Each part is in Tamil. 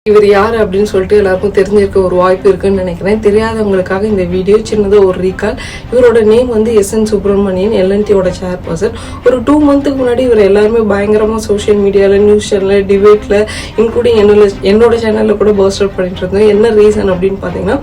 இவர் யார் அப்படின்னு சொல்லிட்டு எல்லாருக்கும் தெரிஞ்சிருக்க ஒரு வாய்ப்பு இருக்குன்னு நினைக்கிறேன். தெரியாதவங்களுக்காக இந்த வீடியோ சின்னதாக ஒரு ரீகால். இவரோட நேம் வந்து எஸ்என் சுப்பிரமணியன், எல்என்டியோட சேர்பர்சன். ஒரு 2 மந்த்துக்கு முன்னாடி இவர் எல்லாருமே பயங்கரமாக சோஷியல் மீடியாவில், நியூஸ் சேனலில், டிபேட்டில், இன்க்ளூடிங் என்னோட சேனலில் கூட பர்ஸ்ட் அவுட் பண்ணிட்டு இருந்தோம். என்ன ரீசன் அப்படின்னு பார்த்தீங்கன்னா,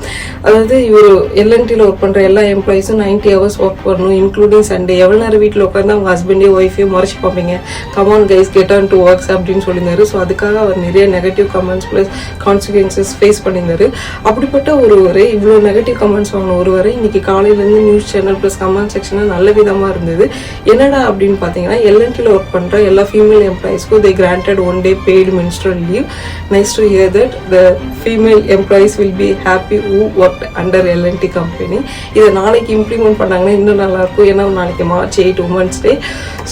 அதாவது இவர் எல்என்டியில் ஒர்க் பண்ணுற எல்லா எம்ப்ளாயிஸும் 90 hours ஒர்க் பண்ணணும், இன்க்ளூடிங் சண்டே. எவ்வளோ நேரம் வீட்டில் உட்காந்து அவங்க ஹஸ்பண்டையும் ஒய்ஃபையும் மறைச்சு பார்ப்பீங்க, come on guys get on to works அப்படின்னு சொல்லியிருந்தாரு. ஸோ அதுக்காக அவர் நிறைய negative comments plus consequences face பண்ணியிருந்தாரு. அப்படிப்பட்ட ஒருவரை, இவ்வளோ நெகட்டிவ் கமெண்ட்ஸ் வாங்கின ஒருவரை இன்னைக்கு காலையிலேருந்து நியூஸ் சேனல் ப்ளஸ் கமெண்ட் செக்ஷனில் நல்ல விதமாக இருந்தது. என்னடா அப்படின்னு பார்த்தீங்கன்னா, எல்என்டியில் ஒர்க் பண்ணுற எல்லா female எம்ப்ளாயிஸ்க்கும் they granted 1 day paid menstrual leave. Nice to hear that the female employees will be happy who worked under L&T company. இதை நாளைக்கு இம்ப்ளிமெண்ட் பண்ணாங்கன்னா இன்னும் நல்லாயிருக்கும். ஏன்னா நாளைக்கு March 8 women's day.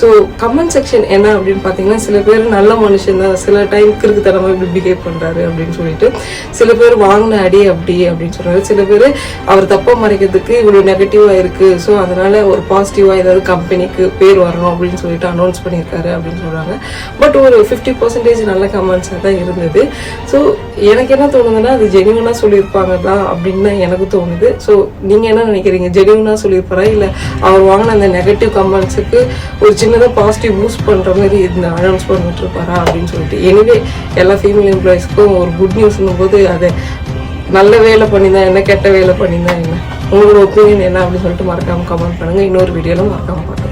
So comment section என்ன அப்படின்னு பார்த்தீங்கன்னா, சில பேர் நல்ல மனுஷன் தான், சில டைம் கிறுக்குத்தனமாக இப்படி பிஹேவ் பண்ணுறாரு அப்படின்னு சொல்லிட்டு, சில பேர் வாங்கின அடி அப்படி அப்படின்னு சொல்றாரு, சில பேர் அவர் தப்பா மறைக்கிறதுக்கு இவ்வளவு நெகட்டிவா இருக்கு, ஸோ அதனால ஒரு பாசிட்டிவா ஏதாவது கம்பெனிக்கு பேர் வரணும் அப்படின்னு சொல்லிட்டு அனௌன்ஸ் பண்ணியிருக்காரு அப்படின்னு சொல்றாங்க. பட் ஒரு 50% நல்ல கமெண்ட்ஸாக தான் இருந்தது. ஸோ எனக்கு என்ன தோணுதுன்னா, அது ஜெனியூனா சொல்லியிருப்பாங்க தான் அப்படின்னு தான் எனக்கு தோணுது. ஸோ நீங்க என்ன நினைக்கிறீங்க? ஜெனியூனா சொல்லியிருப்பாரா, இல்லை அவர் வாங்கின அந்த நெகட்டிவ் கமெண்ட்ஸுக்கு ஒரு சின்னதாக பாசிட்டிவ் பூஸ்ட் பண்ற மாதிரி இந்த அனௌன்ஸ் பண்ணிட்டு இருப்பாரா அப்படின்னு சொல்லிட்டு. எனிவே எல்லா ஃபீமேல் எம்ப்ளாயிஸ்க்கும் ஒரு குட் நியூஸ்னும் போது அதை நல்ல வேலை பண்ணிதான் என்ன, கெட்ட வேலை பண்ணிதான் என்ன, உங்களோட ஒப்பீனியன் என்ன அப்படின்னு சொல்லிட்டு மறக்காம கமெண்ட் பண்ணுங்க. இன்னொரு வீடியோல மறக்காம பார்க்கலாம்.